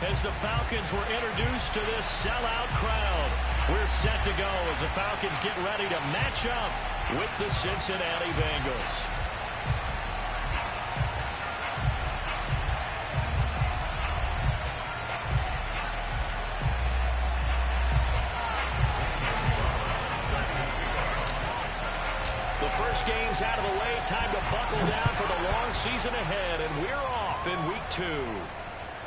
as the Falcons were introduced to this sellout crowd. We're set to go as the Falcons get ready to match up with the Cincinnati Bengals. The first game's out of the way. Time to buckle down for the long season ahead, and we're off in week 2.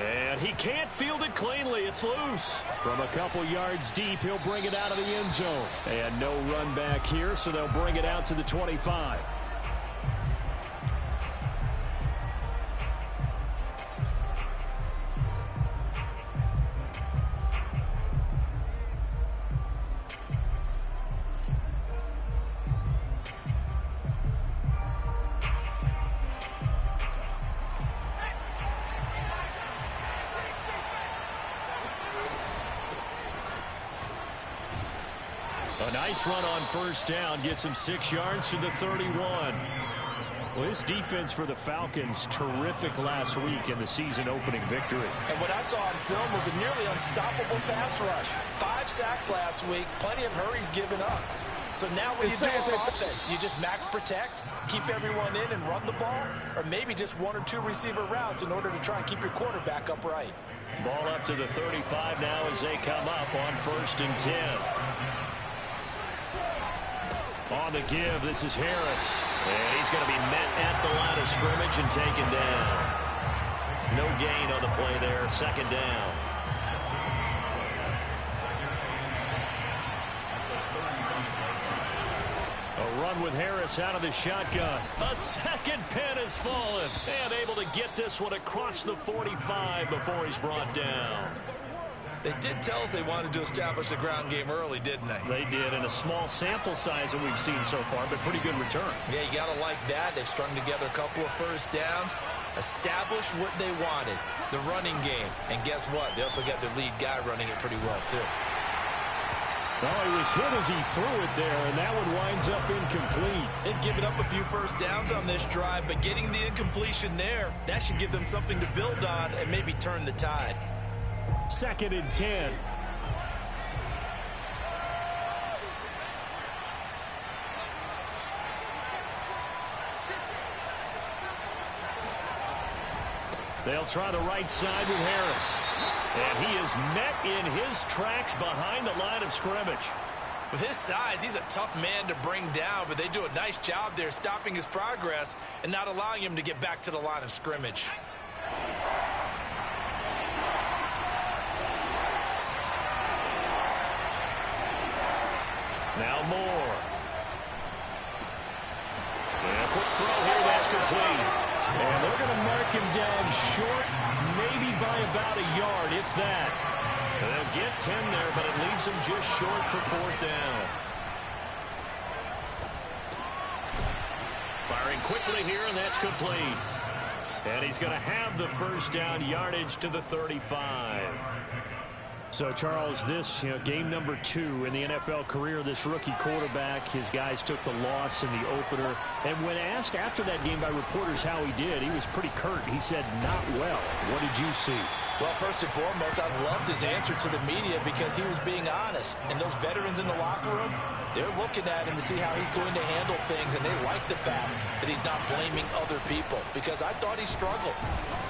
And he can't field it cleanly. It's loose. From a couple yards deep, he'll bring it out of the end zone. And no run back here, so they'll bring it out to the 25. A nice run on first down gets him 6 yards to the 31. Well, this defense for the Falcons, terrific last week in the season-opening victory. And what I saw on film was a nearly unstoppable pass rush. 5 sacks last week, plenty of hurries given up. So now what do you do on offense? You just max protect, keep everyone in and run the ball, or maybe just 1 or 2 receiver routes in order to try and keep your quarterback upright. Ball up to the 35 now as they come up on 1st and 10. On the give, this is Harris. And he's going to be met at the line of scrimmage and taken down. No gain on the play there, 2nd down. A run with Harris out of the shotgun. A second pin has fallen. And able to get this one across the 45 before he's brought down. They did tell us they wanted to establish the ground game early, didn't they? They did, in a small sample size that we've seen so far, but pretty good return. Yeah, you got to like that. They've strung together a couple of first downs, established what they wanted, the running game. And guess what? They also got their lead guy running it pretty well, too. Well, he was hit as he threw it there, and that one winds up incomplete. They've given up a few first downs on this drive, but getting the incompletion there, that should give them something to build on and maybe turn the tide. 2nd and 10. They'll try the right side with Harris. And he is met in his tracks behind the line of scrimmage. With his size, he's a tough man to bring down, but they do a nice job there stopping his progress and not allowing him to get back to the line of scrimmage. Now Moore. And a quick throw here, that's complete. And they're going to mark him down short, maybe by about a yard, if that. And they'll get 10 there, but it leaves him just short for 4th down. Firing quickly here, and that's complete. And he's going to have the first down yardage to the 35. So, Charles, this, game number 2 in the NFL career, this rookie quarterback, his guys took the loss in the opener. And when asked after that game by reporters how he did, he was pretty curt. He said, not well. What did you see? Well, first and foremost, I loved his answer to the media because he was being honest. And those veterans in the locker room, they're looking at him to see how he's going to handle things, and they like the fact that he's not blaming other people because I thought he struggled.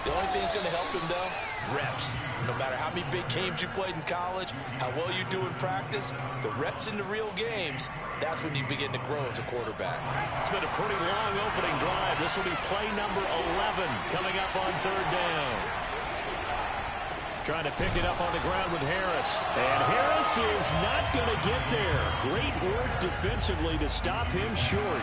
The only thing that's going to help him, though, reps. No matter how many big games you played in college, how well you do in practice, the reps in the real games, that's when you begin to grow as a quarterback. It's been a pretty long opening drive. This will be play number 11 coming up on 3rd down. Trying to pick it up on the ground with Harris. And Harris is not going to get there. Great work defensively to stop him short.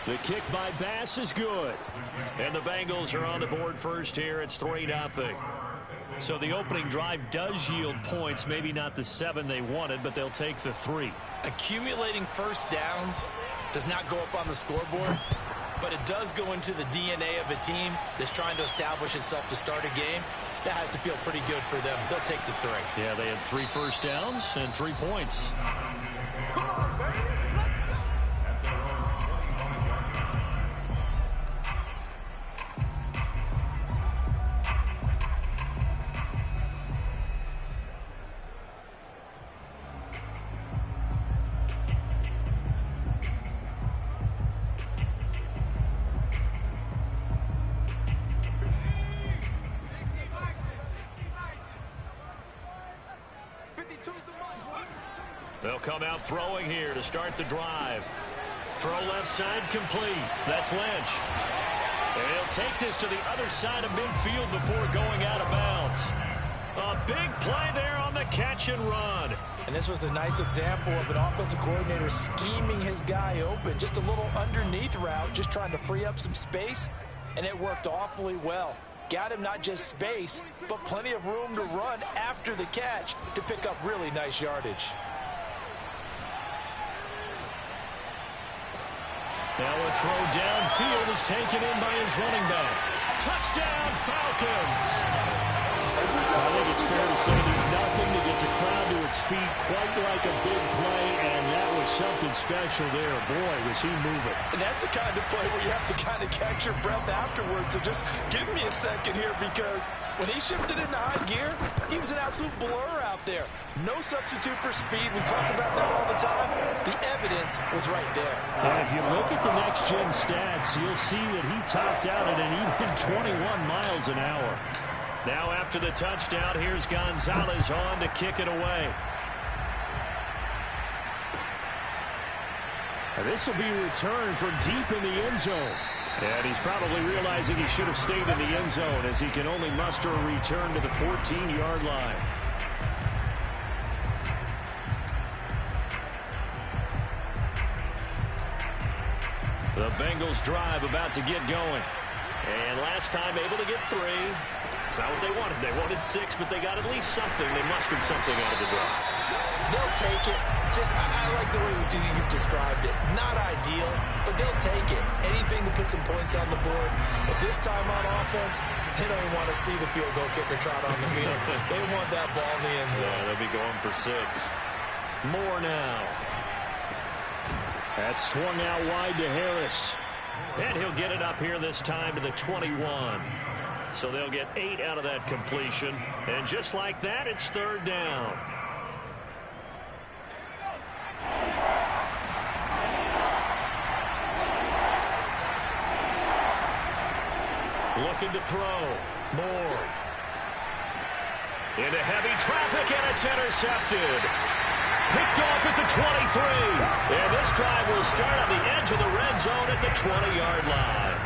The kick by Bass is good. And the Bengals are on the board first here. It's 3-0. So the opening drive does yield points. Maybe not the 7 they wanted, but they'll take the 3. Accumulating first downs does not go up on the scoreboard, but it does go into the DNA of a team that's trying to establish itself to start a game. That has to feel pretty good for them. They'll take the 3. Yeah, they had 3 first downs and 3 points. They'll come out throwing here to start the drive. Throw left side complete. That's Lynch. And he'll take this to the other side of midfield before going out of bounds. A big play there on the catch and run. And this was a nice example of an offensive coordinator scheming his guy open. Just a little underneath route, just trying to free up some space. And it worked awfully well. Got him not just space, but plenty of room to run after the catch to pick up really nice yardage. Now a throw downfield is taken in by his running back. Touchdown, Falcons! I think it's fair to say there's nothing that gets a crowd to its feet quite like a big play, and that was something special there. Boy, was he moving. And that's the kind of play where you have to kind of catch your breath afterwards. So just give me a second here, because when he shifted into high gear, he was an absolute blur out there. No substitute for speed. We talk about that all the time. The evidence was right there. And if you look at the next-gen stats, you'll see that he topped out at an even 21 miles an hour. Now after the touchdown, here's Gonzalez on to kick it away. And this will be returned from deep in the end zone. And he's probably realizing he should have stayed in the end zone, as he can only muster a return to the 14-yard line. The Bengals drive about to get going. And last time able to get 3. It's not what they wanted. They wanted 6, but they got at least something. They mustered something out of the drive. They'll take it. I like the way you've described it. Not ideal, but they'll take it. Anything to put some points on the board. But this time on offense, they don't even want to see the field goal kicker trot on the field. They want that ball in the end zone. Yeah, they'll be going for 6. More now. That's swung out wide to Harris. And he'll get it up here this time to the 21. So they'll get 8 out of that completion. And just like that, it's 3rd down. Looking to throw. Moore. Into heavy traffic, and it's intercepted. Picked off at the 23. And this drive will start on the edge of the red zone at the 20-yard line.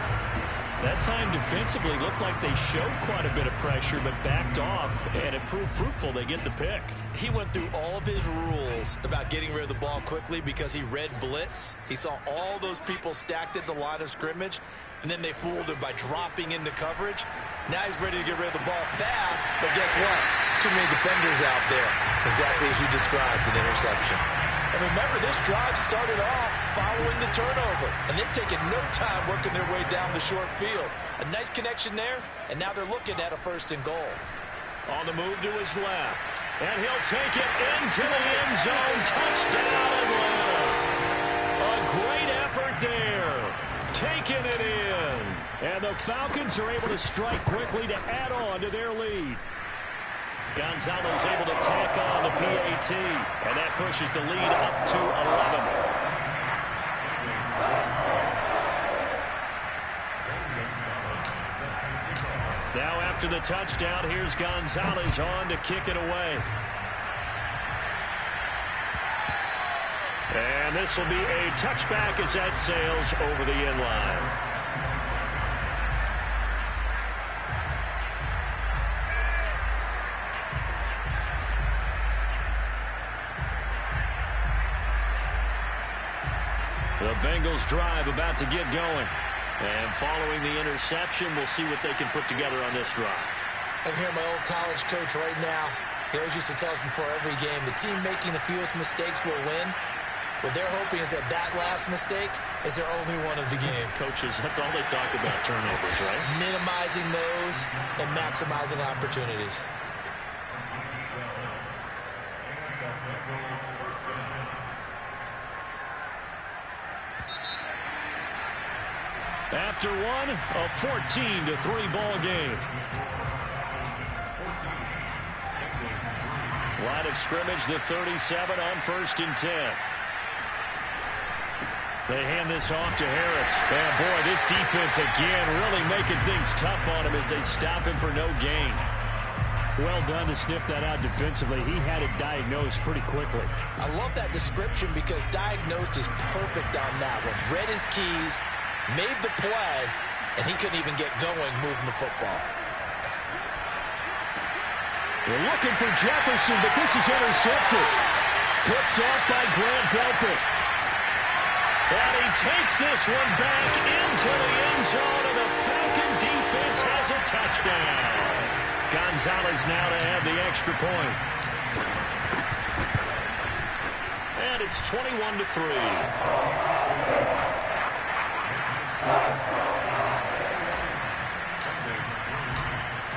That time defensively looked like they showed quite a bit of pressure, but backed off, and it proved fruitful. They get the pick. He went through all of his rules about getting rid of the ball quickly because he read blitz. He saw all those people stacked at the line of scrimmage, and then they fooled him by dropping into coverage. Now he's ready to get rid of the ball fast, but guess what? Too many defenders out there. Exactly as you described, an interception. And remember, this drive started off following the turnover, and they've taken no time working their way down the short field. A nice connection there, and now they're looking at a 1st and goal. On the move to his left, and he'll take it into the end zone. Touchdown, Atlanta. A great effort there. Taking it in. And the Falcons are able to strike quickly to add on to their lead. Gonzalez able to tack on the PAT, and that pushes the lead up to 11. Now after the touchdown, here's Gonzalez on to kick it away. And this will be a touchback as that sails over the end line. The Bengals drive about to get going. And following the interception, we'll see what they can put together on this drive. I can hear my old college coach right now. He always used to tell us before every game, the team making the fewest mistakes will win. What they're hoping is that last mistake is their only one of the game. Coaches, that's all they talk about, turnovers, right? Minimizing those and maximizing opportunities. After one, a 14-3 ball game. Line of scrimmage, the 37 on 1st and 10. They hand this off to Harris. And boy, this defense again really making things tough on him as they stop him for no gain. Well done to sniff that out defensively. He had it diagnosed pretty quickly. I love that description because diagnosed is perfect on that one. Read his keys, made the play, and he couldn't even get going moving the football. They're looking for Jefferson, but this is intercepted. Picked off by Grant Delpit. And he takes this one back into the end zone, and the Falcon defense has a touchdown. Gonzalez now to add the extra point. And it's 21-3.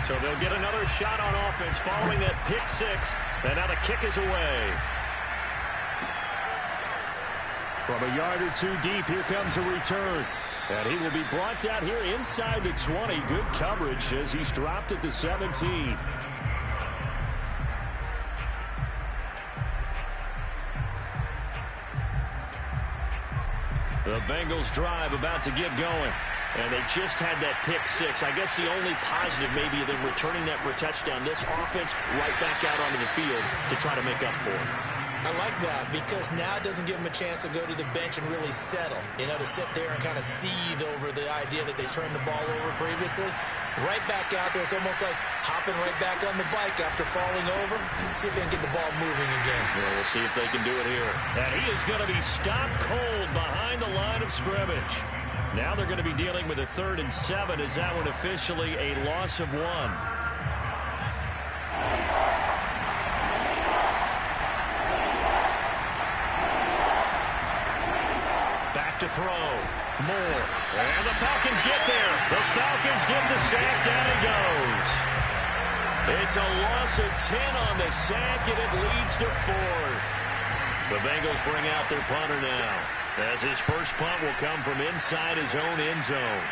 So they'll get another shot on offense following that pick six. And now the kick is away. From a yard or two deep, here comes a return. And he will be brought down here inside the 20. Good coverage as he's dropped at the 17. The Bengals drive about to get going. And they just had that pick six. I guess the only positive maybe than returning that for a touchdown. This offense right back out onto the field to try to make up for it. I like that because now it doesn't give them a chance to go to the bench and really settle. You know, to sit there and kind of seethe over the idea that they turned the ball over previously. Right back out there. It's almost like hopping right back on the bike after falling over. See if they can get the ball moving again. Well, we'll see if they can do it here. And he is going to be stopped cold behind the line of scrimmage. Now they're going to be dealing with a 3rd and 7. Is that one officially a loss of 1? Back to throw. More. And the Falcons get there. The Falcons get the sack. Down it goes. It's a loss of 10 on the sack, and it leads to 4th. The Bengals bring out their punter now, as his first punt will come from inside his own end zone.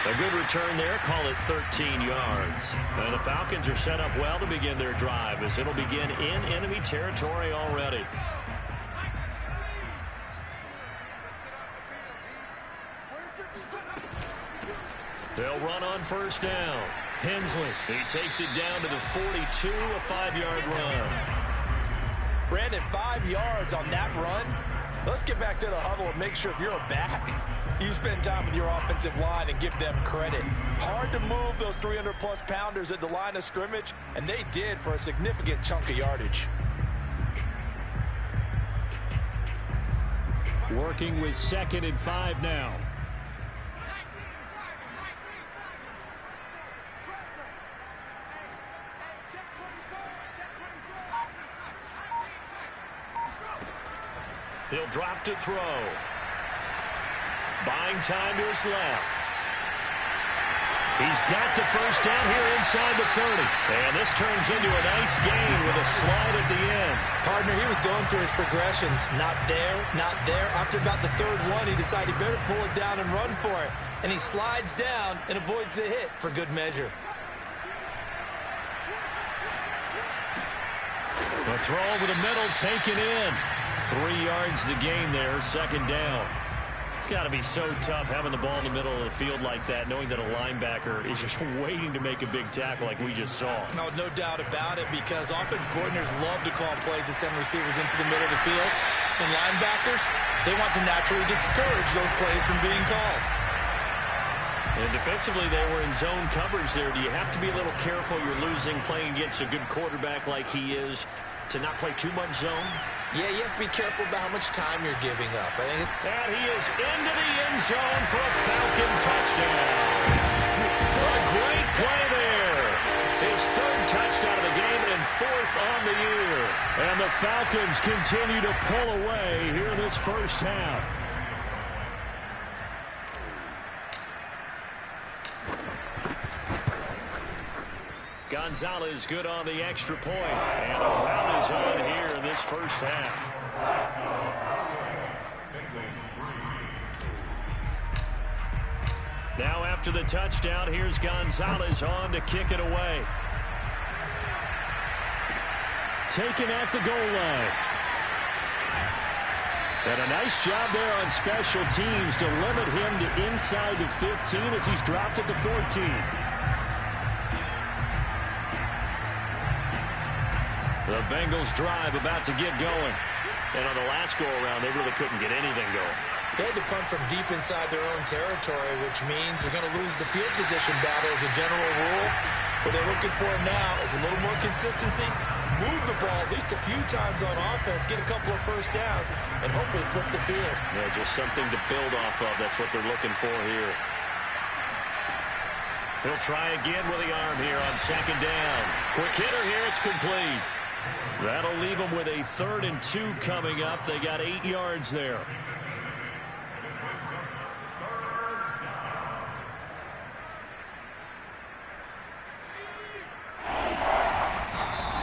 A good return there, call it 13 yards. And the Falcons are set up well to begin their drive, as it'll begin in enemy territory already. They'll run on first down. Hensley, he takes it down to the 42, a 5-yard run. Brandon, 5 yards on that run. Let's get back to the huddle and make sure if you're a back, you spend time with your offensive line and give them credit. Hard to move those 300-plus pounders at the line of scrimmage, and they did for a significant chunk of yardage. Working with 2nd and 5 now. He'll drop to throw. Buying time to his left. He's got the first down here inside the 30. And this turns into a nice gain with a slide at the end. Partner, he was going through his progressions. Not there, not there. After about the 3rd one, he decided he better pull it down and run for it. And he slides down and avoids the hit for good measure. The throw over the middle, taken in. 3 yards the gain there, 2nd down. It's got to be so tough having the ball in the middle of the field like that, knowing that a linebacker is just waiting to make a big tackle like we just saw. No doubt about it, because offense coordinators love to call plays to send receivers into the middle of the field. And linebackers, they want to naturally discourage those plays from being called. And defensively, they were in zone coverage there. Do you have to be a little careful? You're losing playing against a good quarterback like he is, to not play too much zone? Yeah, you have to be careful about how much time you're giving up. And he is into the end zone for a Falcon touchdown. A great play there. His 3rd touchdown of the game and 4th on the year. And the Falcons continue to pull away here in this first half. Gonzalez good on the extra point. And a round is on here in this first half. Now after the touchdown, here's Gonzalez on to kick it away. Taken at the goal line. And a nice job there on special teams to limit him to inside the 15 as he's dropped at the 14. The Bengals drive about to get going. And on the last go-around, they really couldn't get anything going. They had to punt from deep inside their own territory, which means they're going to lose the field position battle as a general rule. What they're looking for now is a little more consistency, move the ball at least a few times on offense, get a couple of first downs, and hopefully flip the field. Yeah, just something to build off of. That's what they're looking for here. He'll try again with the arm here on second down. Quick hitter here. It's complete. That'll leave them with a 3rd and 2 coming up. They got 8 yards there.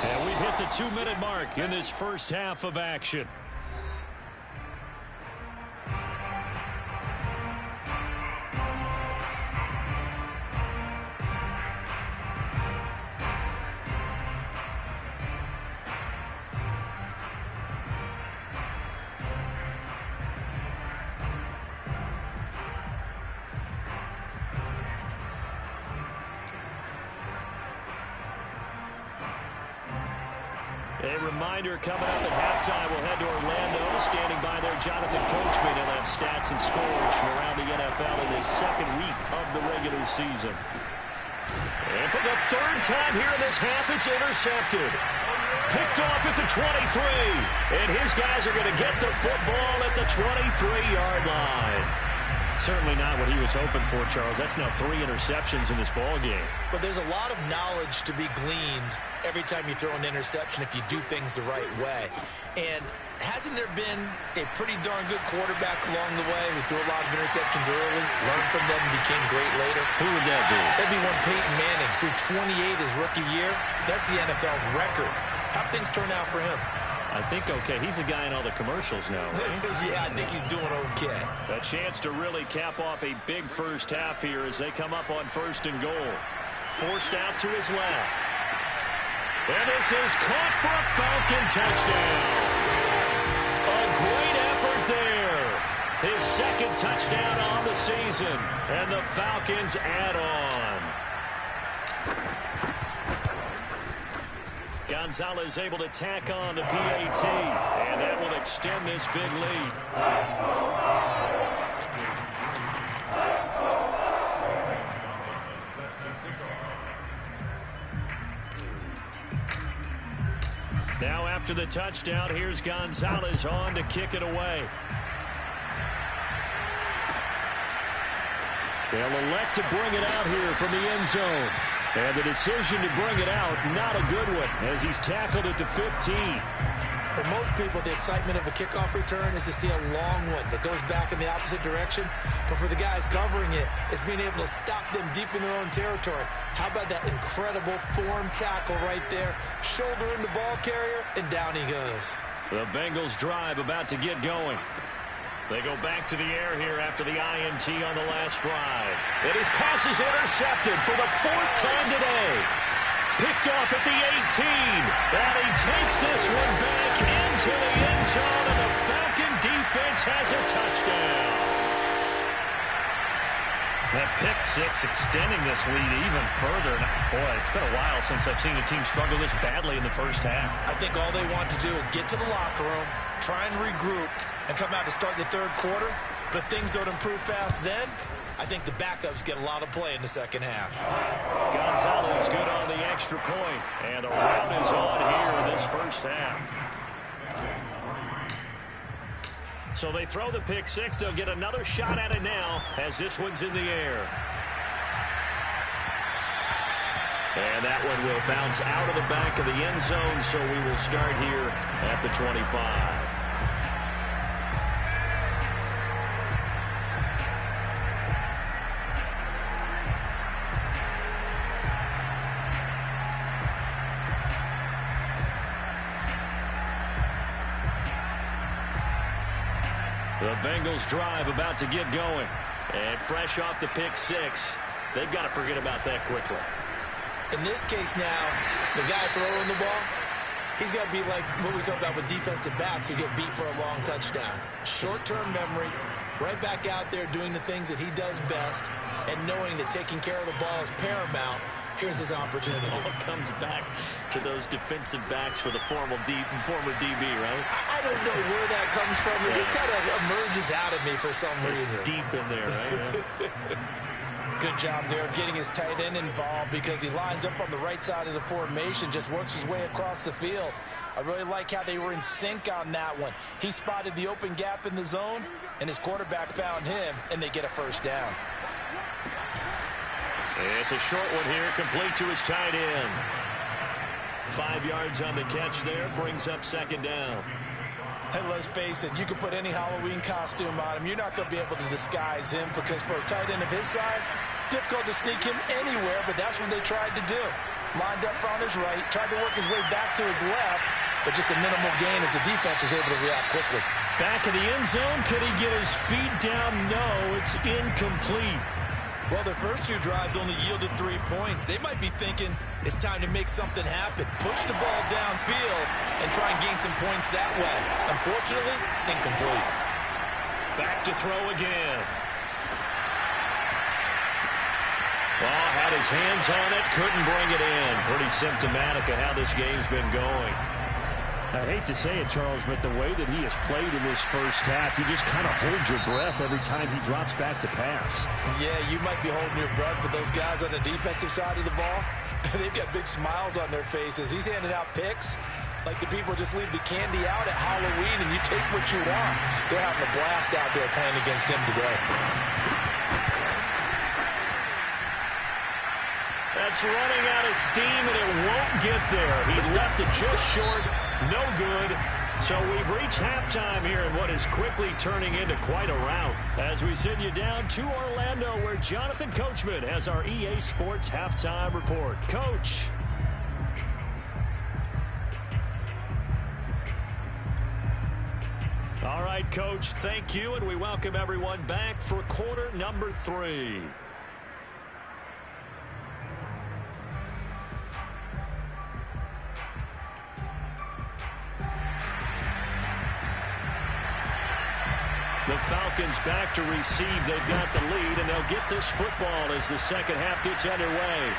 And we've hit the 2-minute mark in this first half of action. A reminder coming up at halftime, we'll head to Orlando. Standing by there, Jonathan Coachman. He'll have stats and scores from around the NFL in this second week of the regular season. And for the 3rd time here in this half, it's intercepted. Picked off at the 23. And his guys are going to get the football at the 23-yard line. Certainly not what he was hoping for, Charles. That's now 3 interceptions in this ball game. But there's a lot of knowledge to be gleaned every time you throw an interception if you do things the right way. And hasn't there been a pretty darn good quarterback along the way who threw a lot of interceptions early, learned from them, and became great later? Who would that be? That'd be one Peyton Manning. Threw 28 his rookie year. That's the NFL record. How'd things turn out for him? I think okay. He's a guy in all the commercials now, right? Yeah, I think he's doing okay. A chance to really cap off a big first half here as they come up on 1st and goal. Forced out to his left. And this is caught for a Falcon touchdown. A great effort there. His 2nd touchdown on the season. And the Falcons add on. Gonzalez able to tack on the PAT, and that will extend this big lead. Now after the touchdown, here's Gonzalez on to kick it away. They'll elect to bring it out here from the end zone. And the decision to bring it out, not a good one, as he's tackled at the 15. For most people, the excitement of a kickoff return is to see a long one that goes back in the opposite direction. But for the guys covering it, it's being able to stop them deep in their own territory. How about that incredible form tackle right there? Shoulder in the ball carrier, and down he goes. The Bengals drive about to get going. They go back to the air here after the INT on the last drive. And his pass is intercepted for the 4th time today. Picked off at the 18. And he takes this one back into the end zone, and the Falcon defense has a touchdown. That pick 6 extending this lead even further. Boy, it's been a while since I've seen a team struggle this badly in the first half. I think all they want to do is get to the locker room, try and regroup, and come out to start the 3rd quarter. But if things don't improve fast then, I think the backups get a lot of play in the 2nd half. Gonzalez good on the extra point. And the rout is on here in this first half. So they throw the pick 6. They'll get another shot at it now as this one's in the air. And that one will bounce out of the back of the end zone, so we will start here at the 25. The Bengals drive about to get going. And fresh off the pick 6, they've got to forget about that quickly. In this case now, the guy throwing the ball, He's got to be like what we talk about with defensive backs who get beat for a long touchdown. Short-term memory, right back out there doing the things that he does best, and knowing that taking care of the ball is paramount. Here's his opportunity. All comes back to those defensive backs for the former DB, right? I don't know where that comes from. It just kind of emerges out of me for some reason. It's deep in there, right? Good job there of getting his tight end involved because he lines up on the right side of the formation, just works his way across the field. I really like how they were in sync on that one. He spotted the open gap in the zone, and his quarterback found him, and they get a first down. It's a short one here, complete to his tight end. 5 yards on the catch there, brings up second down. And let's face it, you can put any Halloween costume on him. You're not going to be able to disguise him because for a tight end of his size, difficult to sneak him anywhere, but that's what they tried to do. Lined up on his right, tried to work his way back to his left, but just a minimal gain as the defense was able to react quickly. Back in the end zone, could he get his feet down? No, it's incomplete. Well, their first 2 drives only yielded 3 points. They might be thinking it's time to make something happen. Push the ball downfield and try and gain some points that way. Unfortunately, incomplete. Back to throw again. Well, had his hands on it, couldn't bring it in. Pretty symptomatic of how this game's been going. I hate to say it, Charles, but the way that he has played in this first half, you just kind of hold your breath every time he drops back to pass. Yeah, you might be holding your breath, but those guys on the defensive side of the ball, they've got big smiles on their faces. He's handing out picks like the people just leave the candy out at Halloween and you take what you want. They're having a blast out there playing against him today. That's running out of steam, and it won't get there. He left it just short. No good. So we've reached halftime here in what is quickly turning into quite a rout. As we send you down to Orlando, where Jonathan Coachman has our EA Sports halftime report. Coach. All right, Coach, thank you, and we welcome everyone back for quarter number 3. The Falcons back to receive. They've got the lead, and they'll get this football as the second half gets underway.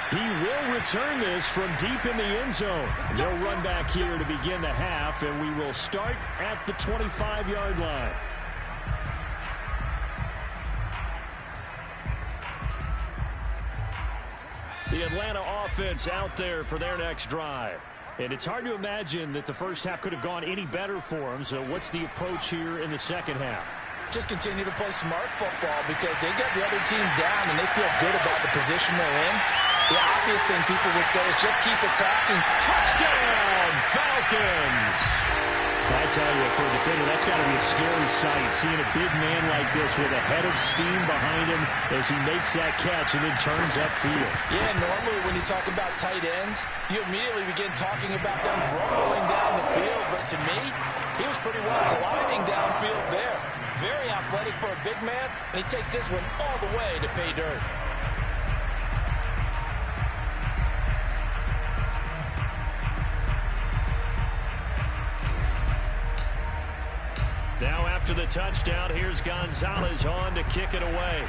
He will return this from deep in the end zone. They'll run back here to begin the half, and we will start at the 25-yard line. The Atlanta offense out there for their next drive. And it's hard to imagine that the first half could have gone any better for them. So what's the approach here in the second half? Just continue to play smart football because they got the other team down and they feel good about the position they're in. The obvious thing people would say is just keep attacking. Touchdown, Falcons! I tell you, for a defender, that's got to be a scary sight, seeing a big man like this with a head of steam behind him as he makes that catch and then turns upfield. Yeah, normally when you talk about tight ends, you immediately begin talking about them rolling down the field. But to me, he was pretty well gliding downfield there. Very athletic for a big man, and he takes this one all the way to pay dirt. Now after the touchdown, here's Gonzalez on to kick it away.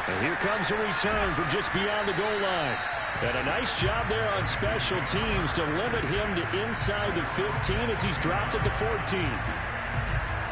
And here comes a return from just beyond the goal line. And a nice job there on special teams to limit him to inside the 15 as he's dropped at the 14.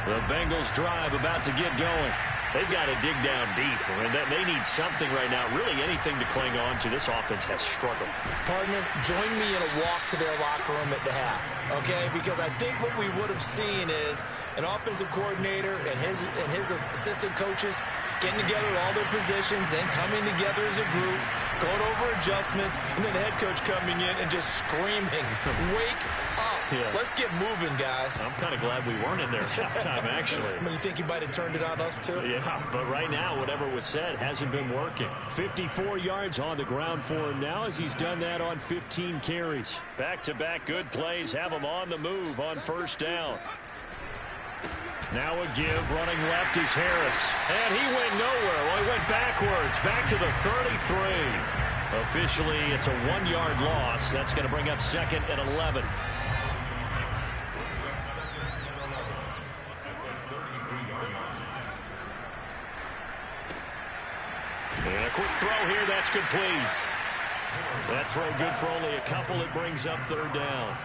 The Bengals drive about to get going. They've got to dig down deep. I mean, they need something right now, really anything to cling on to. This offense has struggled. Partner, join me in a walk to their locker room at the half, okay? Because I think what we would have seen is an offensive coordinator and his assistant coaches getting together all their positions, then coming together as a group, going over adjustments, and then the head coach coming in and just screaming, wake up. Yeah. Let's get moving, guys. I'm kind of glad we weren't in there at halftime, actually. I mean, you think he might have turned it on us, too? Yeah, but right now, whatever was said hasn't been working. 54 yards on the ground for him now as he's done that on 15 carries. Back-to-back good plays have him on the move on first down. Now a give, running left is Harris. And he went nowhere. Well, he went backwards, back to the 33. Officially, it's a 1-yard loss. That's going to bring up second and 11. And a quick throw here, that's complete. That throw good for only a couple. It brings up third down.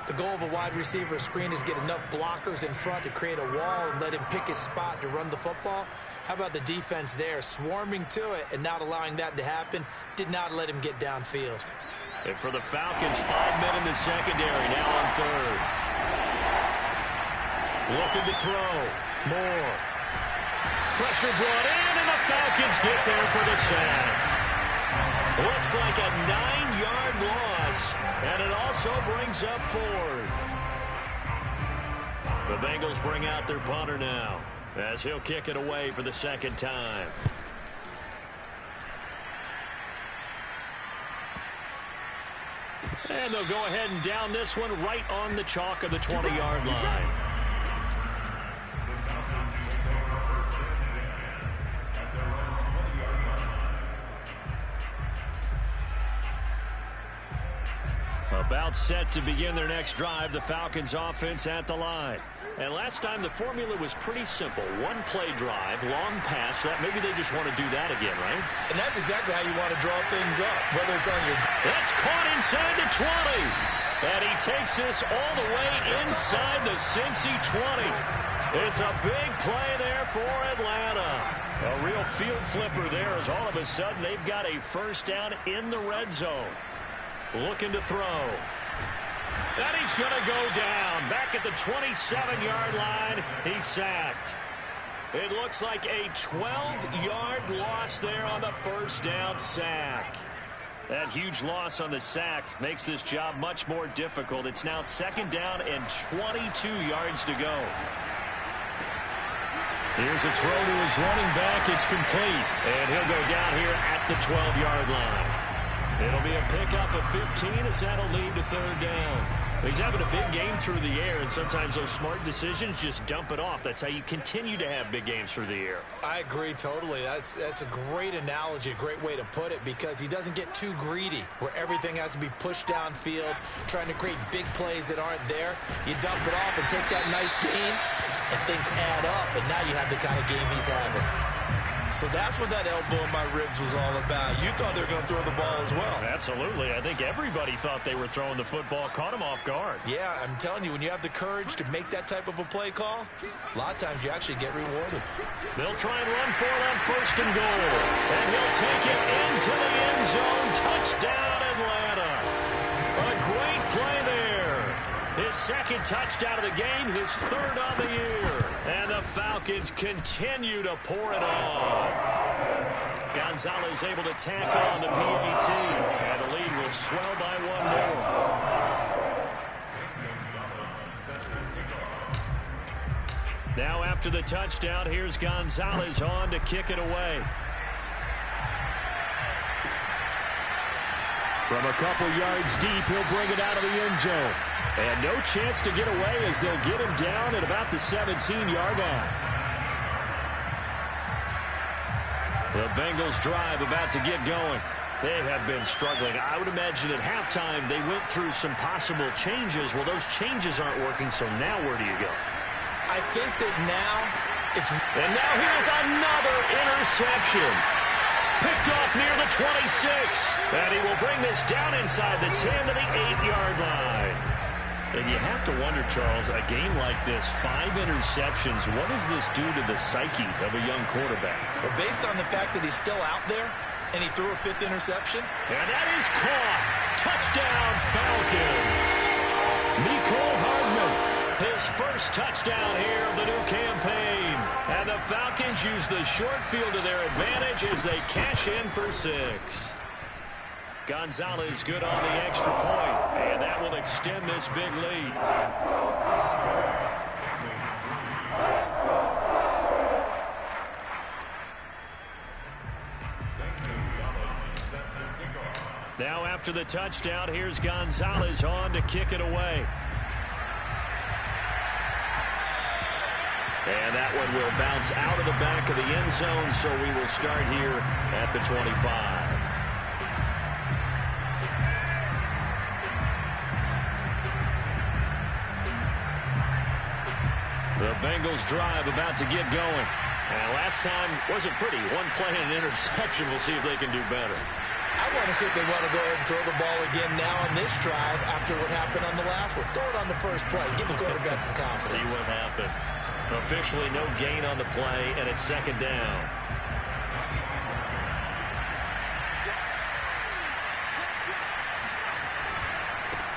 The goal of a wide receiver screen is get enough blockers in front to create a wall and let him pick his spot to run the football. How about the defense there, swarming to it and not allowing that to happen? Did not let him get downfield. And for the Falcons, 5 men in the secondary, now on third. Looking to throw. Moore. Pressure brought in, and the Falcons get there for the sack. Looks like a 9-yard loss, and it also brings up fourth. The Bengals bring out their punter now, as he'll kick it away for the second time. And they'll go ahead and down this one right on the chalk of the 20-yard line. About set to begin their next drive, the Falcons offense at the line. And last time the formula was pretty simple. One play drive, long pass. That maybe they just want to do that again, right? And that's exactly how you want to draw things up, whether it's on your... That's caught inside the 20. And he takes this all the way inside the Cincy 20. It's a big play there for Atlanta. A real field flipper there as all of a sudden they've got a first down in the red zone. Looking to throw. And he's going to go down. Back at the 27-yard line. He's sacked. It looks like a 12-yard loss there on the first down sack. That huge loss on the sack makes this job much more difficult. It's now second down and 22 yards to go. Here's a throw to his running back. It's complete. And he'll go down here at the 12-yard line. It'll be a pickup of 15 as that'll lead to third down. He's having a big game through the air, and sometimes those smart decisions just dump it off. That's how you continue to have big games through the air. I agree totally. That's a great analogy, a great way to put it, because he doesn't get too greedy where everything has to be pushed downfield, trying to create big plays that aren't there. You dump it off and take that nice gain, and things add up, and now you have the kind of game he's having. So that's what that elbow in my ribs was all about. You thought they were going to throw the ball as well. Absolutely. I think everybody thought they were throwing the football, caught him off guard. Yeah, I'm telling you, when you have the courage to make that type of a play call, a lot of times you actually get rewarded. They'll try and run for it on first and goal. And he'll take it into the end zone. Touchdown, Atlanta. A great play there. His second touchdown of the game, his third of the year. And the Falcons continue to pour it on. Gonzalez able to tack on the PAT. And the lead will swell by one more. Now after the touchdown, here's Gonzalez on to kick it away. From a couple yards deep, he'll bring it out of the end zone. And no chance to get away as they'll get him down at about the 17-yard line. The Bengals drive about to get going. They have been struggling. I would imagine at halftime they went through some possible changes. Well, those changes aren't working, so now where do you go? I think that now it's... And now here's another interception. Picked off near the 26. And he will bring this down inside the 10 to the 8-yard line. And you have to wonder, Charles, a game like this, 5 interceptions, what does this do to the psyche of a young quarterback? Well, based on the fact that he's still out there and he threw a 5th interception. And that is caught. Touchdown, Falcons. Mecole Hardman, his first touchdown here of the new campaign. And the Falcons use the short field to their advantage as they cash in for 6. Gonzalez good on the extra point, and that will extend this big lead. Now after the touchdown, here's Gonzalez on to kick it away. And that one will bounce out of the back of the end zone, so we will start here at the 25. The Bengals drive about to get going. And last time wasn't pretty. One play and an interception. We'll see if they can do better. I want to see if they want to go ahead and throw the ball again now on this drive after what happened on the last one. Throw it on the first play. Give the quarterback some confidence. See what happens. Officially no gain on the play, and it's second down.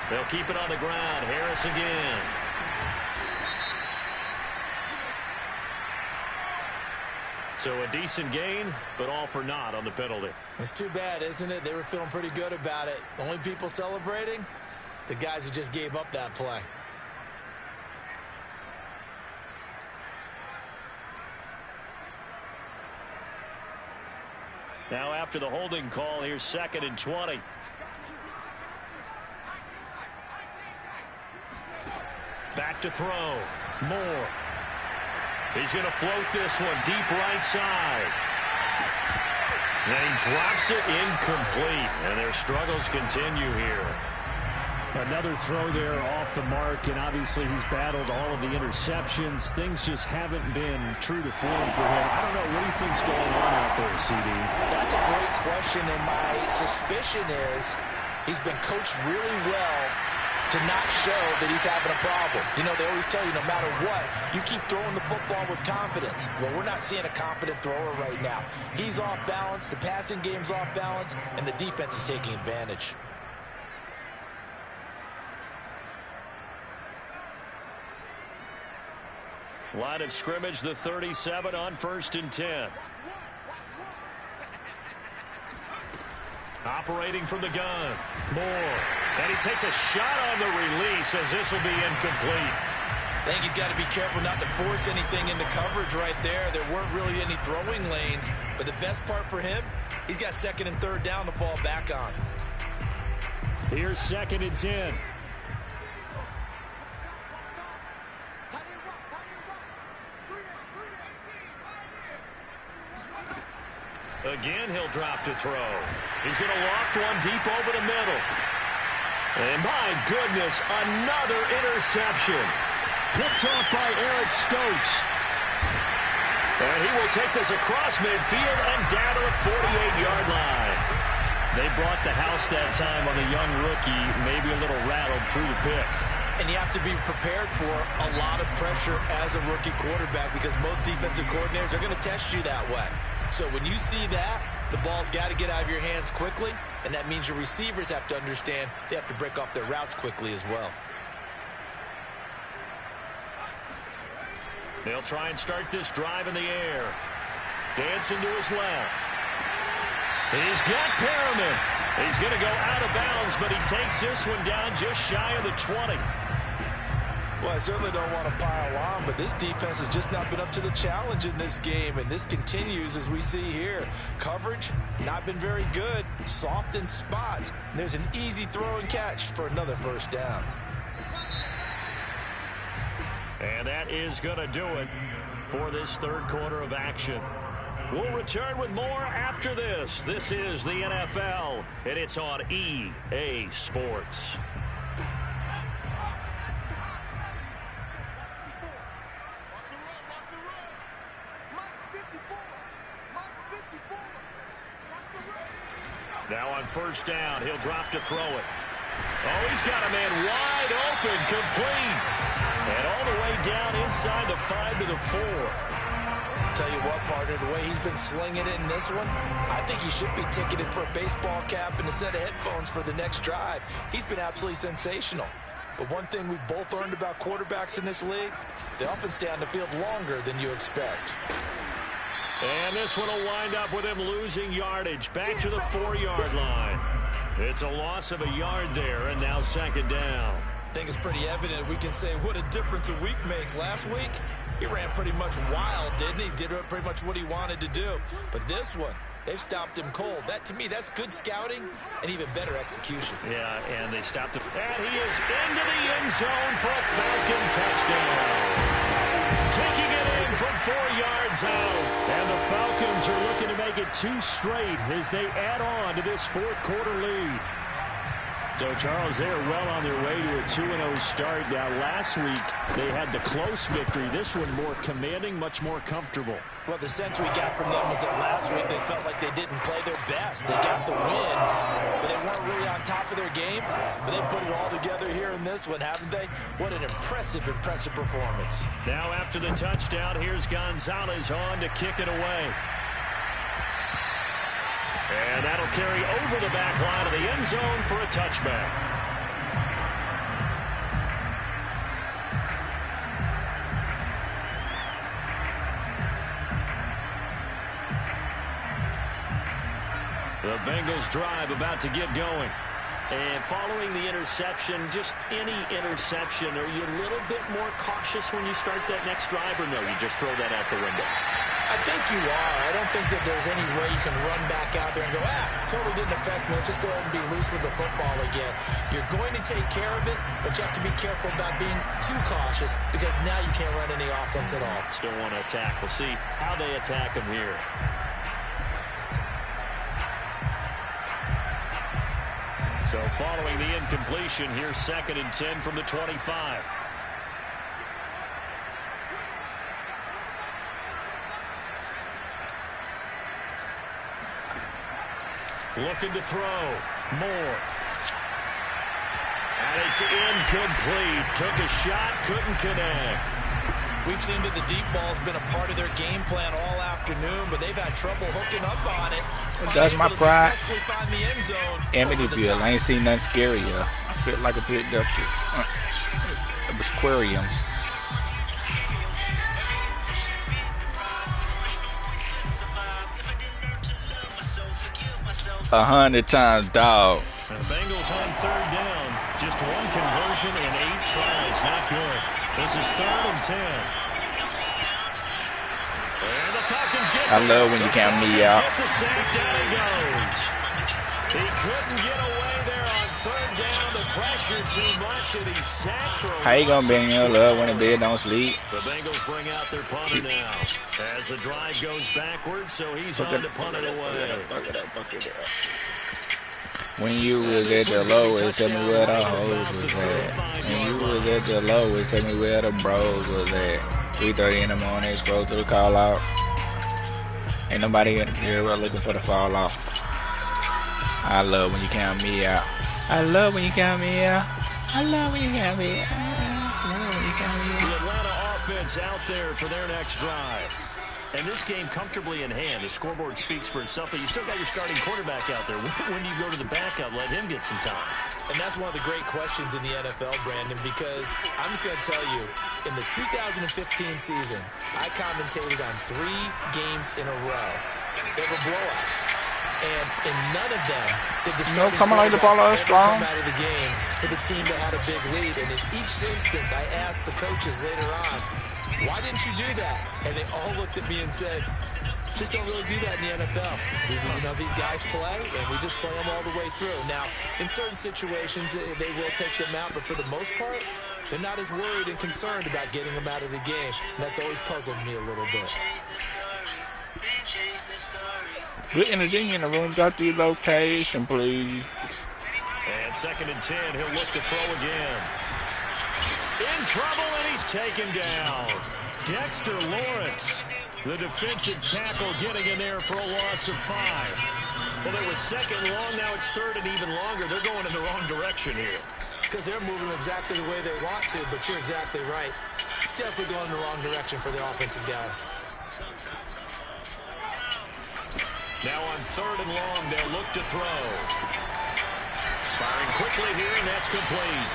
They'll keep it on the ground. Harris again. So a decent gain, but all for naught on the penalty. It's too bad, isn't it? They were feeling pretty good about it. The only people celebrating, the guys who just gave up that play. Now after the holding call, here's 2nd and 20. Back to throw. Moore. He's going to float this one deep right side. And he drops it incomplete. And their struggles continue here. Another throw there off the mark, and obviously he's battled all of the interceptions. Things just haven't been true to form for him. I don't know, what do you think's going on out there, CD? That's a great question, and my suspicion is he's been coached really well to not show that he's having a problem. You know, they always tell you no matter what, you keep throwing the football with confidence. Well, we're not seeing a confident thrower right now. He's off balance, the passing game's off balance, and the defense is taking advantage. Line of scrimmage, the 37 on 1st and 10. Operating from the gun. Moore. And he takes a shot on the release as this will be incomplete. I think he's got to be careful not to force anything into coverage right there. There weren't really any throwing lanes. But the best part for him, he's got 2nd and 3rd down to fall back on. Here's 2nd and 10. Again, he'll drop to throw. He's going to loft one deep over the middle. And my goodness, another interception. Picked off by Eric Stokes. And he will take this across midfield and down to the 48-yard line. They brought the house that time on the young rookie, maybe a little rattled through the pick. And you have to be prepared for a lot of pressure as a rookie quarterback because most defensive coordinators are going to test you that way. So when you see that, the ball's got to get out of your hands quickly, and that means your receivers have to understand they have to break off their routes quickly as well. They'll try and start this drive in the air. Dancing to his left. He's got Perriman. He's going to go out of bounds, but he takes this one down just shy of the 20. Well, I certainly don't want to pile on, but this defense has just not been up to the challenge in this game, and this continues as we see here. Coverage, not been very good, soft in spots. There's an easy throw and catch for another 1st down. And that is going to do it for this 3rd quarter of action. We'll return with more after this. This is the NFL, and it's on EA Sports. Now on 1st down, he'll drop to throw it. Oh, he's got a man wide open, complete. And all the way down inside the 5 to the 4. Tell you what, partner, the way he's been slinging it in this one, I think he should be ticketed for a baseball cap and a set of headphones for the next drive. He's been absolutely sensational. But one thing we've both learned about quarterbacks in this league, they often stay on the field longer than you expect. And this one will wind up with him losing yardage back to the 4-yard line. It's a loss of a yard there, and now 2nd down. I think it's pretty evident we can say what a difference a week makes. Last week, he ran pretty much wild, didn't he? Did pretty much what he wanted to do. But this one, they've stopped him cold. That, to me, that's good scouting and even better execution. Yeah, and they stopped him. And he is into the end zone for a Falcon touchdown. taking it in from 4 yards out. And the Falcons are looking to make it 2 straight as they add on to this fourth quarter lead. So, Charles, they are well on their way to a 2-0 start. Now, last week, they had the close victory. This one more commanding, much more comfortable. Well, the sense we got from them was that last week they felt like they didn't play their best. They got the win, but they weren't really on top of their game. But they put it all together here in this one, haven't they? What an impressive performance. Now, after the touchdown, here's Gonzalez on to kick it away. And that'll carry over the back line of the end zone for a touchback. The Bengals drive about to get going. And following the interception, just any interception, are you a little bit more cautious when you start that next drive, or no, you just throw that out the window? I think you are. I don't think that there's any way you can run back out there and go, totally didn't affect me. Let's just go ahead and be loose with the football again. You're going to take care of it, but you have to be careful about being too cautious because now you can't run any offense at all. Still want to attack. We'll see how they attack them here. So following the incompletion, here's 2nd and 10 from the 25. Looking to throw. Moore. And it's incomplete. Took a shot, couldn't connect. We've seen that the deep ball's been a part of their game plan all afternoon, but they've had trouble hooking up on it. That's my pride. Amityville. I ain't seen nothing scary yet. I feel like a bit that shit. Aquariums. 100 times, dog. The Bengals on 3rd down. Just 1 conversion and 8 tries. Not good. This is 3rd and 10. And the Falcons get I love when you count me out. Get the sack, down he goes. He couldn't get away there on 3rd down. The pressure too much, and he's sacked for a How you gonna bang your love when the bed don't sleep? The Bengals bring out their punter now. As the drive goes backwards, so he's on to punt it away. When you was at the lowest, tell me where the hoes was at. When you was at the lowest, tell me where the bros was at. 3:30 in the morning, scroll through the call out. Ain't nobody here looking for the fall off. I love when you count me out. I love when you count me out. I love when you count me out. I love when you count me out. The Atlanta offense out there for their next drive. And this game comfortably in hand. The scoreboard speaks for itself, but you still got your starting quarterback out there. When do you go to the backup? Let him get some time. And that's one of the great questions in the NFL, Brandon, because I'm just going to tell you, in the 2015 season, I commentated on 3 games in a row. They were blowouts. And in none of them did the starting quarterback ever come out of the game for the team that had a big lead. And in each instance, I asked the coaches later on, why didn't you do that? And they all looked at me and said, just don't really do that in the NFL. You know, these guys play, and we just play them all the way through. Now, in certain situations, they will take them out, but for the most part, they're not as worried and concerned about getting them out of the game. And that's always puzzled me a little bit. Good energy in the room. Got the location, please. And 2nd and 10. He'll look to throw again. In trouble, and he's taken down. Dexter Lawrence, the defensive tackle, getting in there for a loss of 5. Well, it was 2nd and long. Now it's 3rd and even longer. They're going in the wrong direction here. Because they're moving exactly the way they want to, but you're exactly right. Definitely going in the wrong direction for the offensive guys. Now on 3rd and long, they'll look to throw. Firing quickly here, and that's complete.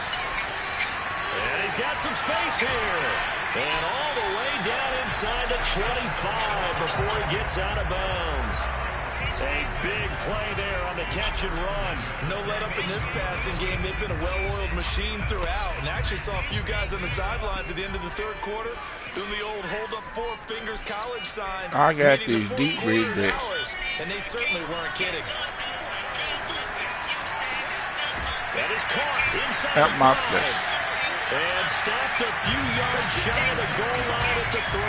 And he's got some space here. And all the way down inside the 25 before he gets out of bounds. A big play there on the catch and run. No let up in this passing game. They've been a well-oiled machine throughout. And actually saw a few guys on the sidelines at the end of the 3rd quarter doing the old hold up 4 fingers college sign. I got these deep regrets. And they certainly weren't kidding. That is caught inside At the my 5. place. And stopped a few yards shy of the goal line at the 3.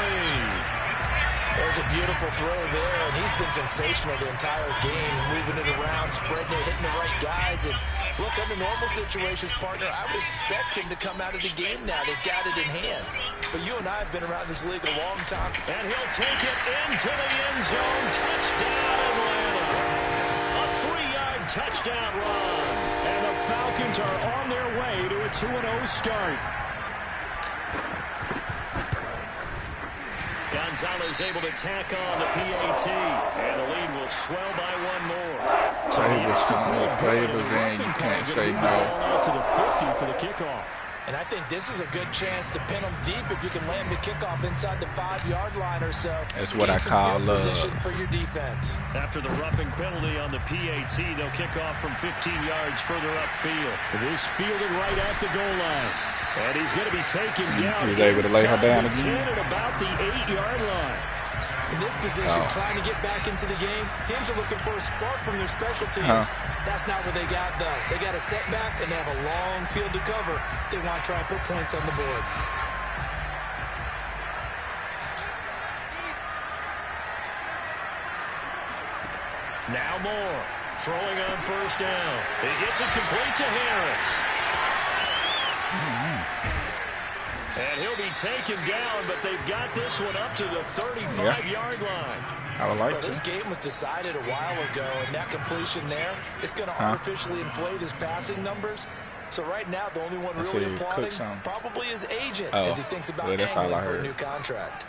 There's a beautiful throw there, and he's been sensational the entire game, moving it around, spreading it, hitting the right guys. And look, under normal situations, partner, I would expect him to come out of the game now. They've got it in hand. But you and I have been around this league a long time. And he'll take it into the end zone. Touchdown, Atlanta. A 3-yard touchdown run. And the Falcons are on their way to a 2-0 start. Gonzalez able to tack on the PAT, and the lead will swell by one more. So he was trying to play, but then you can't say no. Out to the 50 for the kickoff. And I think this is a good chance to pin them deep if you can land the kickoff inside the 5-yard line or so. That's what I call love. Position for your defense. After the roughing penalty on the PAT, they'll kick off from 15 yards further upfield. This fielded right at the goal line. And he's going to be taken down. He was able to lay her down again. At about the 8-yard line. In this position, trying to get back into the game, teams are looking for a spark from their special teams. That's not what they got, though. They got a setback, and they have a long field to cover. They want to try and put points on the board. Now Moore, throwing on first down. He gets it complete to Harris. And he'll be taken down, but they've got this one up to the 35-yard line. I would like to. This game was decided a while ago, and that completion there, it's going to artificially inflate his passing numbers. So right now, the only one really applauding probably his agent as he thinks about angling for a new contract.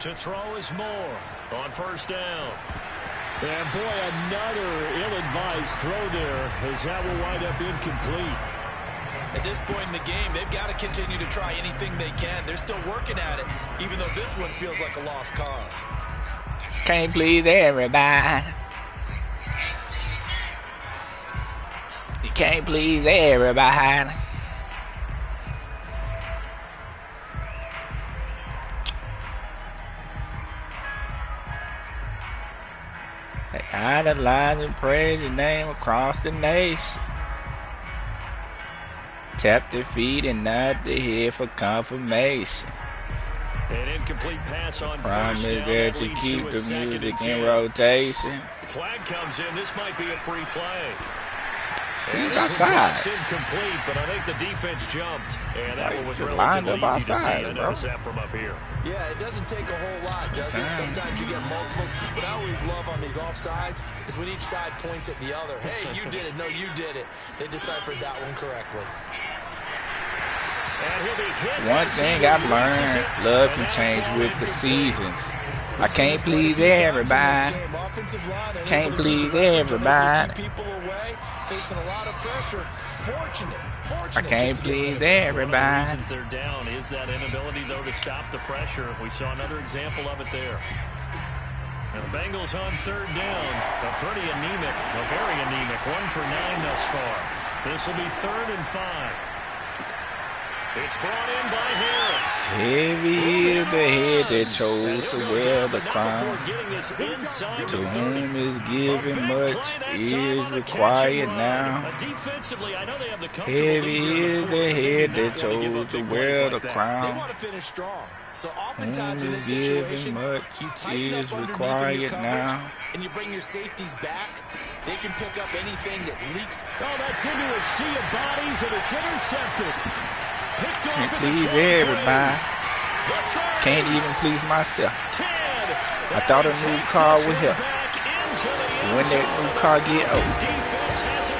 To throw is Moore on first down. And boy, another ill-advised throw there, as that will wind up incomplete. At this point in the game, they've got to continue to try anything they can. They're still working at it, even though this one feels like a lost cause. Can't please everybody. You can't please everybody. They idolize and praise your name across the nation. Tap the feet and nod the head for confirmation. An incomplete pass on promise first down. That you keep the music in rotation. Flag comes in. This might be a free play. He's outside. Incomplete, but I think the defense jumped, and that one was relatively easy to see. I noticed that from up here. Yeah, it doesn't take a whole lot, does it? Sometimes you get multiples. What I always love on these offsides is when each side points at the other. Hey, you did it. No, you did it. They deciphered that one correctly. One thing I've learned, love can change with the seasons. I can't please everybody. Can't please everybody. Facing a lot of pressure. Fortunate. I can't please everybody. One of the reasons they're down is that inability, though, to stop the pressure. We saw another example of it there. And the Bengals on third down. A pretty anemic, a very anemic 1 for 9 thus far. This will be 3rd and 5. It's brought in by Harris. Heavy is the head that chose to wear the crown. To whom is given much is required now. Heavy is the head that chose to wear the crown. They want to finish strong. So oftentimes in this given situation, much you tighten is up required underneath your now. coverage, and you bring your safeties back. They can pick up anything that leaks. Oh, that's into a sea of bodies, and it's intercepted. Can't please everybody. Can't even please myself. I thought a new car would help. When that new car get old,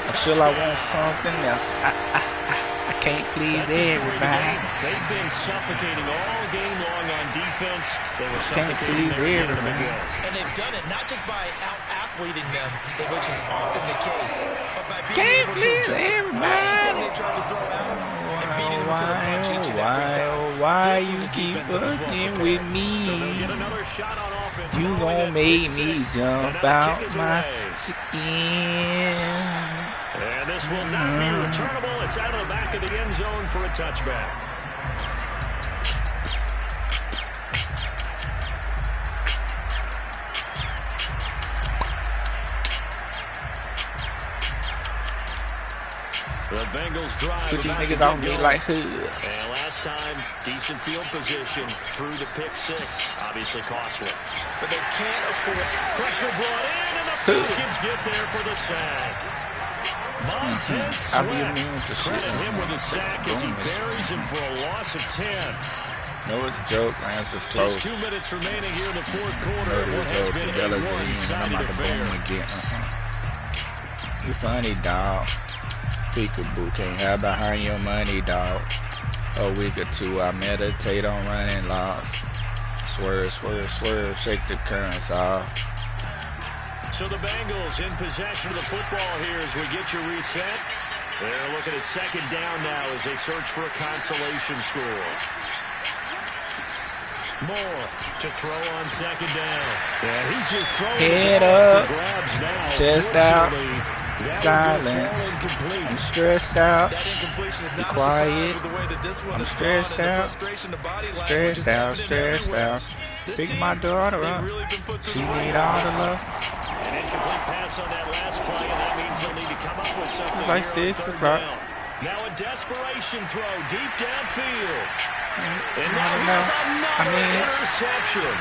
until I want something else. I can't please everybody. They've been suffocating all game long on defense. They were Can't please everybody. And they've done it not just by out-athleting them, which is often the case, but by being Can't able to please adjust everybody. anything they try to throw out and beating them to the punch each and every time. Why This you was a keep defense that was well fucking prepared. with me? You gon' make me jump out my skin. And this will not be returnable. It's out of the back of the end zone for a touchback. Bengals drive. Put these niggas on me like hood. And last time, decent field position through the pick six. Obviously costly. But they can't afford pressure brought in, and the Falcons get there for the sack. Montez Sweat. Credit him with a sack as he buries him for a loss of 10. No, it's a joke, man. It's just close. Just 2 minutes remaining here in the fourth quarter. What has been a one-sided affair. You funny, dog. Peekaboo, can't hide behind your money, dog. A week or two, I meditate on running laws. Swerve, swerve, swerve, shake the currents off. So the Bengals in possession of the football here as we get you reset. They're looking at second down now as they search for a consolation score. Moore to throw on second down. Yeah, he's just throwing head up, chest out, silent. I'm stressed out. Be quiet. I'm stressed out. Stressed out, stressed out. Pick my daughter up. She need all the love. An incomplete pass on that last play, and that means they'll need to come up with something like this, bro. Now a desperation throw deep downfield. And now here's another interception.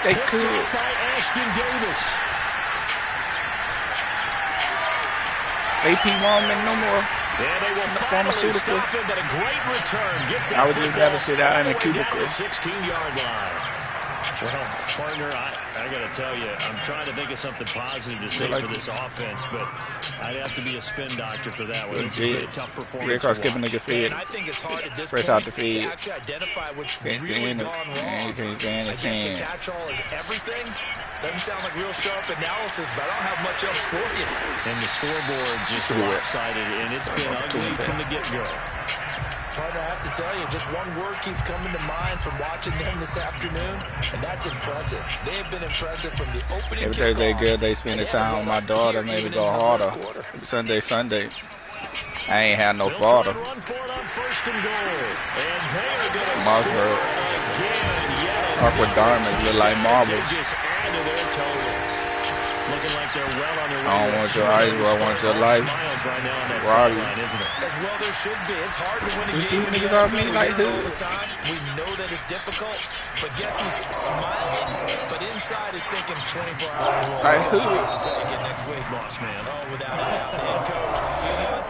They could. By Ashton Davis. AP Woman, no more. Yeah, they will finally stop him, but a great return. Gets I would just rather sit out in a cubicle. 16-yard line. Well, partner, I got to tell you, I'm trying to think of something positive to say for this offense, but I'd have to be a spin doctor for that one. It's a tough performance. Red Cross skipping nigga feed. I think it's hard at this Fresh out the feed. to actually identify what's really gone wrong. I guess the catch-all is everything. Doesn't sound like real sharp analysis, but I don't have much else for you. And the scoreboard just lopsided, and it's been ugly from the get-go. Partner, I have to tell you, just one word keeps coming to mind from watching them this afternoon, and that's impressive. They have been impressive from the opening kickoff. Every day they good, they spend the time with my daughter, maybe go harder. Sunday. I ain't had no father. Mossberg. Aqua Diamonds look like marbles. Looking like they're well on their way. I don't want your eyes, bro. I want your life. Robbie. As well there should be. It's hard to win a These game niggas are me like all the time. We know that it's difficult, but guess who's smiling? But inside is thinking 24 hours. Like who? Again next week, boss man. Oh, without a doubt. Head coach.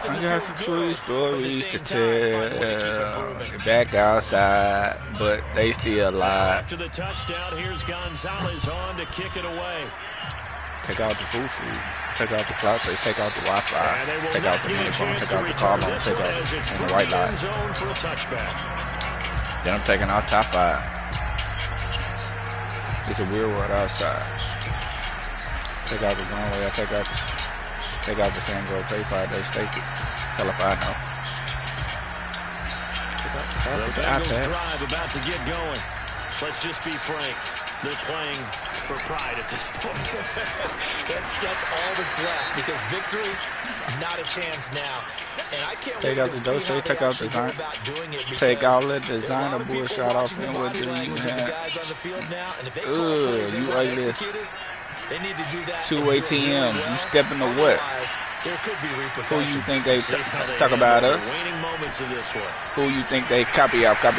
I got some true stories to tell. Back outside, but they still alive. After the touchdown, here's Gonzalez on to kick it away. Take out the food. Take out the cloud space. Take out the Wi-Fi. Take out the money phone. Take out the car loan. Take out the white lights. Then I'm taking out top 5. It's a weird world outside. Take out the runway. Take out the San Diego Pay 5 day stake it. Hell if I know. The Bengals drive about to get going. Let's just be frank. They're playing for pride at this point. that's all that's left, because victory, not a chance now. And I can't take out the Dolce, take out the design. Take all the designer bullshit off him with the you ugly. They need to do that. 2 ATM. You stepping to what? Who you think they talk about us? Who you think they copy off us?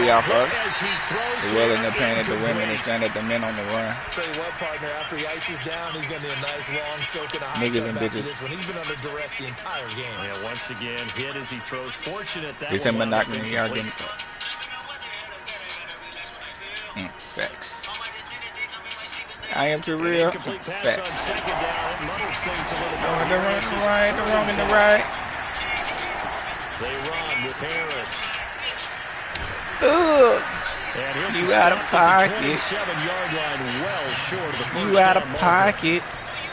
Well, in the pain at the women and stand at the men on the run. Tell you what, partner, after he ices down, he's going to be a nice long soak in a hot tub after this one. He's been under duress the entire game. Yeah, once again, hit as he throws. Fortunate that it's him knocking the yard. Facts. I am too real. Facts. The wrong in the right. They run with Harris. Ugh. You out of pocket. You out of pocket.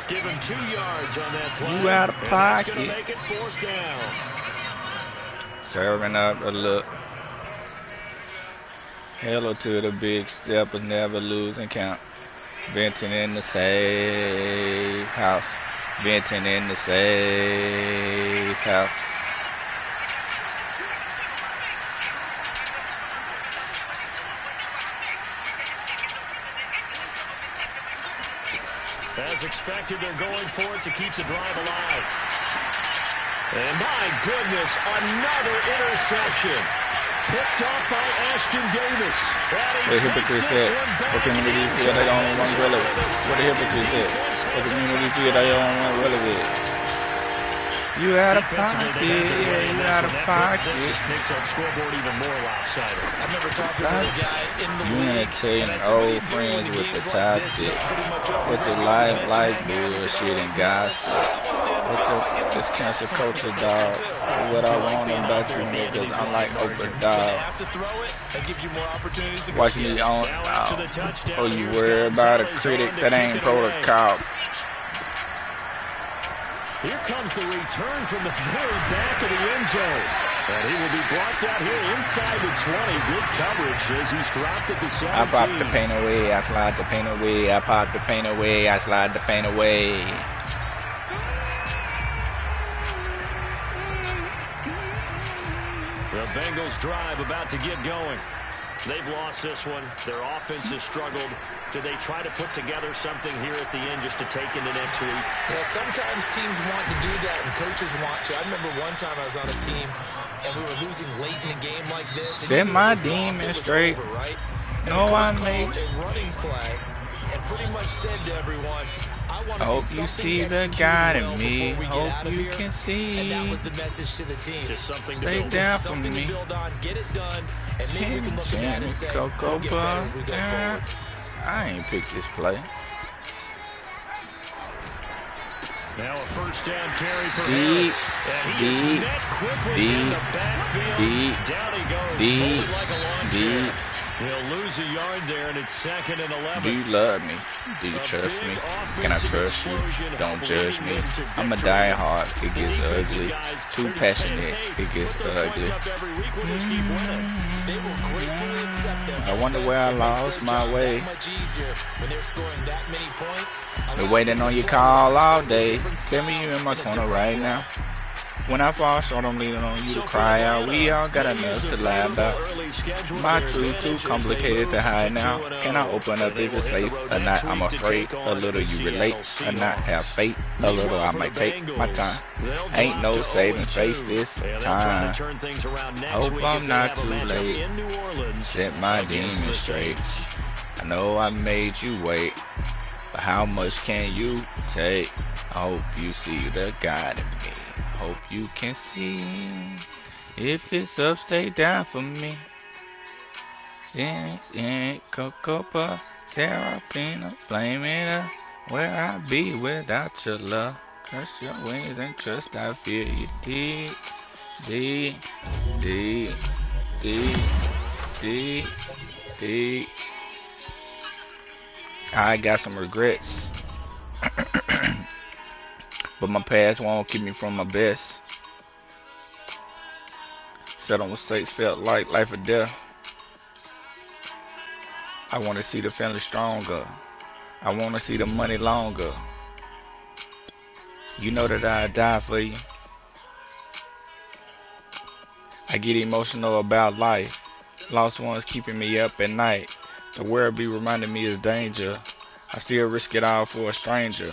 Give him 2 yards on that play. You out of pocket. Make it 4th down. Serving up a look. Hello to the big step of never losing count. Venting in the safe house. Venting in the safe house. As expected, they're going for it to keep the drive alive. And my goodness, another interception. Picked off by Ashton Davis. What the hypocrite said? What community feel they don't want relevant? What the hypocrite said? What community feel they don't want relevant? You out of pocket, yeah, you out of pocket. Makes that scoreboard even more lopsided. I remember talking to a guy in the league, and old friends with the toxic, with the life bullshit and gossip. With this cancer culture, dog. What I want about you niggas, I'm like Oprah, dog. Watch me on, oh, you worry about a critic, that ain't protocol. Here comes the return from the very back of the end zone. And he will be brought down here inside the 20. Good coverage as he's dropped at the 17. I pop the paint away, I slide the paint away. I pop the paint away, I slide the paint away. The Bengals drive about to get going. They've lost this one. Their offense has struggled. Do they try to put together something here at the end just to take into next week? Yeah, sometimes teams want to do that and coaches want to. I remember one time I was on a team and we were losing late in a game like this. Set my demon straight. Over, right? No, I made a running play and pretty much said to everyone, I want to hope you see the God in me. Hope you here. can see. And that was the message to the team. Just something to Stay build. down Just for something me. to build on. Get it done. And maybe we can look at that and say, we'll get better as we go forward. I ain't picked this play. Now a first down carry for Harris. And he is met quickly in the backfield. Down he goes, folded like a lawn chair. He'll lose a yard there, and it's 2nd and 11. Do you love me? Do you trust me? Can I trust you? Don't judge me. I'm a diehard. It gets ugly. Too passionate. It gets ugly. I wonder where I lost my way. Been waiting on your call all day. Tell me you in my corner right now. When I fall short, I'm leaning on you to cry out. We all got enough to lie about. My truth too complicated to hide now. Can I open up? Is it safe or not? I'm afraid. A little you relate or not have faith. A little I might take my time. Ain't no saving face this time. Hope I'm not too late. Set my demons straight. I know I made you wait, but how much can you take? I hope you see the God in me. Hope you can see. If it's up, stay down for me. Cocoa, Terrapina, flame it up. Where I be without your love. Crush your wings and trust I feel you deep. Deep. I got some regrets. But my past won't keep me from my best. Set on mistakes felt like life or death. I want to see the family stronger. I want to see the money longer. You know that I die for you. I get emotional about life. Lost ones keeping me up at night. The world be reminding me it's danger. I still risk it all for a stranger.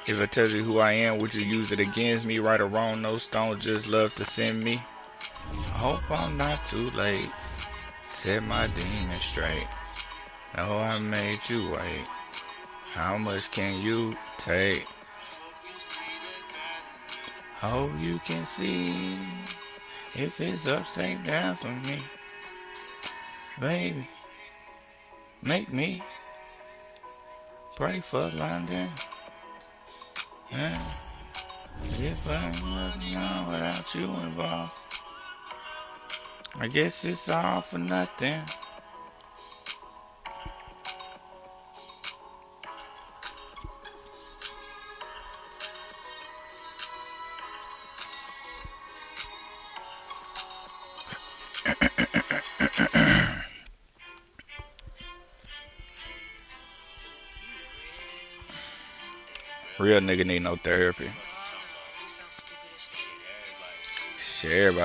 If I tell you who I am, would you use it against me? Right or wrong, no stone, just love to send me. I hope I'm not too late. Set my demons straight. Know I made you wait. How much can you take? Hope you can see. If it's up, stay down for me. Baby, make me pray for London. Yeah. If I'm looking on without you involved, I guess it's all for nothing. Real nigga need no therapy. Shit, everybody